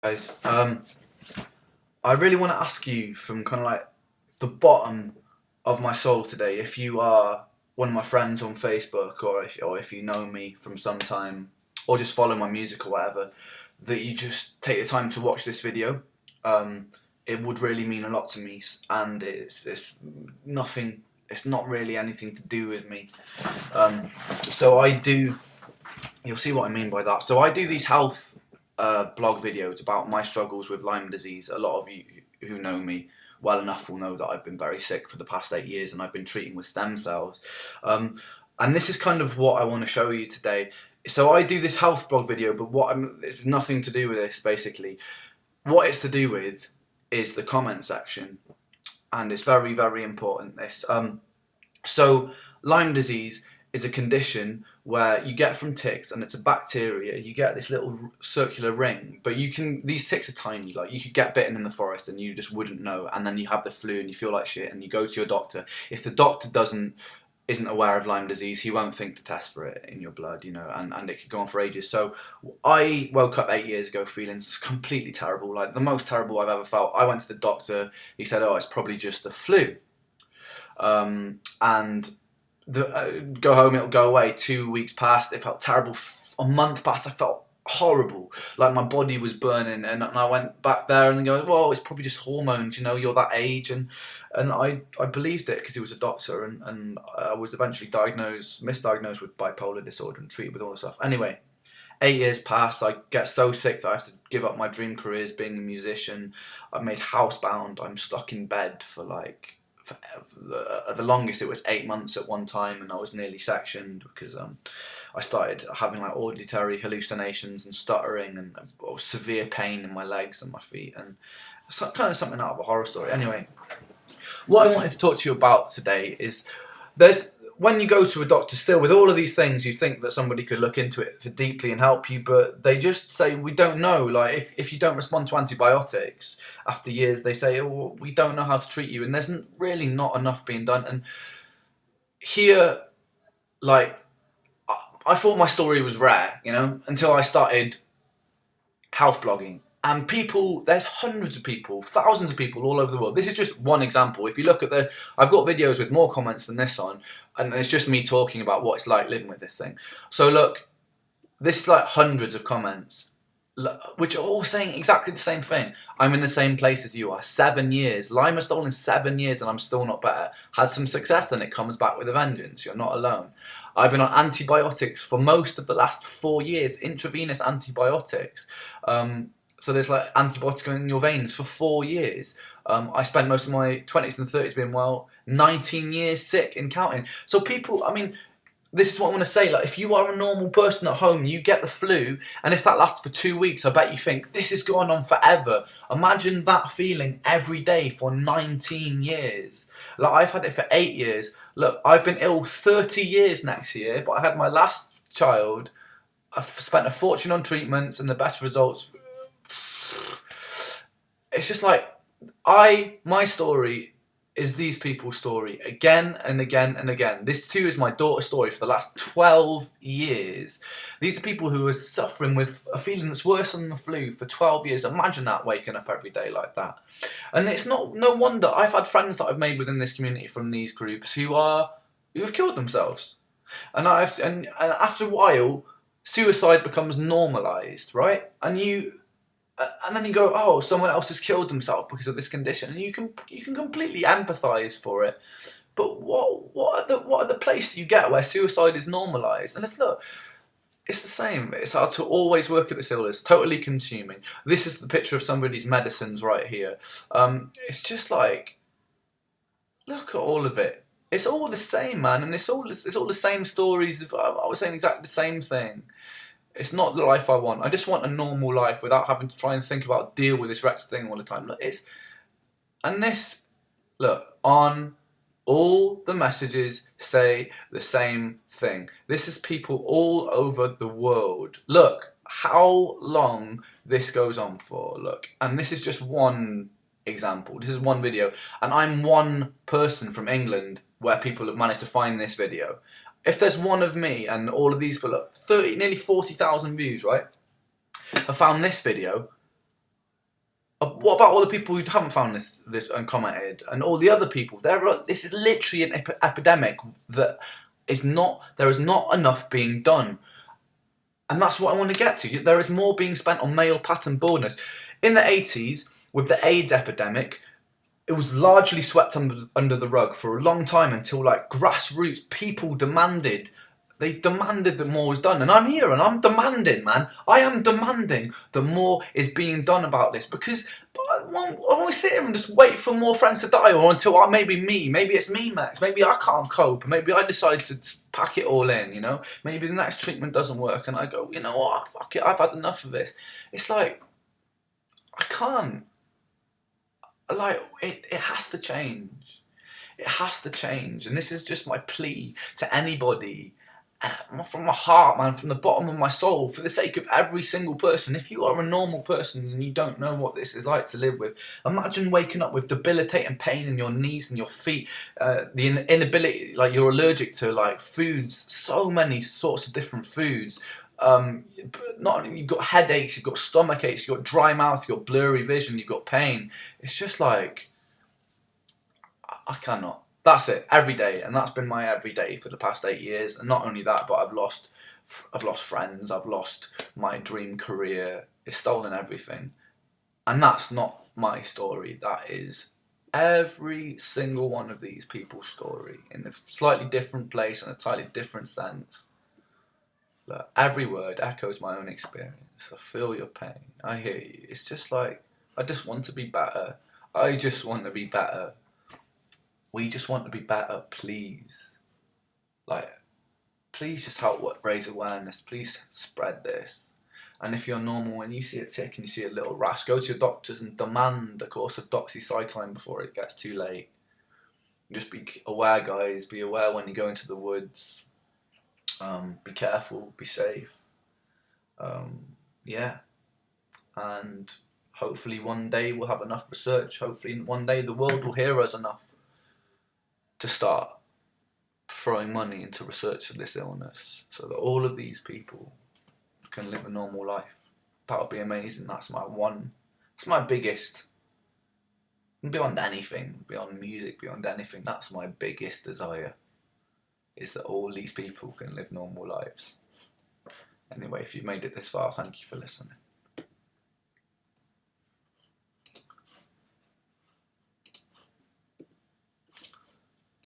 Guys, I really want to ask you from kind of like the bottom of my soul today, if you are one of my friends on Facebook, or if you know me from some time, or just follow my music or whatever, that you just take the time to watch this video. Um, it would really mean a lot to me, and it's nothing. It's not really anything to do with me. Um, so I do. You'll see what I mean by that. So I do these health blog videos about my struggles with Lyme disease. A lot of you who know me well enough will know that I've been very sick for the past 8 years, and I've been treating with stem cells. And this is kind of what I want to show you today. So I do this health blog video, but it's nothing to do with this. Basically, what it's to do with is the comment section, and it's very, very important. So Lyme disease is a condition where you get from ticks, and it's a bacteria. You get this little circular ring, but these ticks are tiny. Like, you could get bitten in the forest and you just wouldn't know, and then you have the flu and you feel like shit, and you go to your doctor. If the doctor isn't aware of Lyme disease, he won't think to test for it in your blood, and it could go on for ages. So I woke up 8 years ago feeling completely terrible, like the most terrible I've ever felt. I went to the doctor. He said, "Oh, it's probably just a flu." And go home, it'll go away. 2 weeks passed, it felt terrible. A month passed, I felt horrible, like my body was burning, and I went back there and go, well, it's probably just hormones, you're that age, and I believed it because he was a doctor, and I was eventually misdiagnosed with bipolar disorder and treated with all this stuff. Anyway, 8 years pass. I get so sick that I have to give up my dream career as being a musician. I'm made housebound. I'm stuck in bed for the longest. It was 8 months at one time, and I was nearly sectioned because I started having like auditory hallucinations and stuttering, and severe pain in my legs and my feet, and kind of something out of a horror story. Anyway, what I wanted to talk to you about today is when you go to a doctor, still with all of these things, you think that somebody could look into it for deeply and help you, but they just say, we don't know. Like, if you don't respond to antibiotics after years, they say, oh, well, we don't know how to treat you, and there's really not enough being done. And here, like, I thought my story was rare, until I started health blogging. And there's hundreds of people, thousands of people all over the world. This is just one example. If you look at I've got videos with more comments than this on, and it's just me talking about what it's like living with this thing. So look, this is like hundreds of comments, which are all saying exactly the same thing. I'm in the same place as you are. 7 years. Lyme has stolen 7 years, and I'm still not better. Had some success, then it comes back with a vengeance. You're not alone. I've been on antibiotics for most of the last 4 years, intravenous antibiotics. So there's like antibiotics going in your veins for 4 years. I spent most of my 20s and 30s being 19 years sick and counting. So people, this is what I want to say. Like, if you are a normal person at home, you get the flu, and if that lasts for 2 weeks, I bet you think, this is going on forever. Imagine that feeling every day for 19 years. Like, I've had it for 8 years. Look, I've been ill 30 years next year, but I had my last child. I've spent a fortune on treatments, and the best results. It's just like, my story is these people's story again and again and again. This too is my daughter's story for the last 12 years. These are people who are suffering with a feeling that's worse than the flu for 12 years. Imagine that, waking up every day like that. And it's no wonder. I've had friends that I've made within this community from these groups who have killed themselves. And after a while, suicide becomes normalised, right? And then you go, oh, someone else has killed themselves because of this condition, and you can completely empathise for it. But what other place do you get where suicide is normalised? And it's the same. It's hard to always work at this illness, totally consuming. This is the picture of somebody's medicines right here. It's just like, look at all of it. It's all the same, man, and it's all the same stories. I was saying exactly the same thing. It's not the life I want. I just want a normal life without having to try and think about deal with this wretched thing all the time. On all the messages say the same thing. This is people all over the world. Look how long this goes on for. Look, and this is just one example. This is one video, and I'm one person from England where people have managed to find this video. If there's one of me and all of these, nearly 40,000 views, right, have found this video, What about all the people who haven't found this and commented, and all the other people? This is literally an epidemic that there is not enough being done. And that's what I want to get to. There is more being spent on male pattern baldness. In the 80s, with the AIDS epidemic, it was largely swept under the rug for a long time until like grassroots people demanded that more was done. And I'm here and I'm demanding, man. I am demanding that more is being done about this, because I won't sit here and just wait for more friends to die, or until maybe it's me, Max. Maybe I can't cope. Maybe I decide to pack it all in, you know? Maybe the next treatment doesn't work and I go, you know what, fuck it, I've had enough of this. It's like, I can't. Like, it has to change. It has to change. And this is just my plea to anybody, from my heart, man, from the bottom of my soul, for the sake of every single person. If you are a normal person and you don't know what this is like to live with, imagine waking up with debilitating pain in your knees and your feet, the inability, like you're allergic to like foods, so many sorts of different foods. Not only you've got headaches, you've got stomach aches, you've got dry mouth, you've got blurry vision, you've got pain. It's just like, I cannot. That's it, every day, and that's been my everyday for the past 8 years. And not only that, but I've lost friends, I've lost my dream career, it's stolen everything. And that's not my story, that is every single one of these people's story, in a slightly different place and a slightly different sense. Look, every word echoes my own experience. I feel your pain, I hear you. It's just like, I just want to be better. I just want to be better. We just want to be better, please. Like, please just help raise awareness. Please spread this. And if you're normal and you see a tick and you see a little rash, go to your doctors and demand a course of doxycycline before it gets too late. Just be aware, guys. Be aware when you go into the woods. Be careful. Be safe. Yeah. And hopefully one day we'll have enough research. Hopefully one day the world will hear us enough to start throwing money into research for this illness, so that all of these people can live a normal life. That would be amazing. That's my biggest, beyond anything, beyond music, beyond anything, that's my biggest desire, is that all these people can live normal lives. Anyway, if you've made it this far, thank you for listening.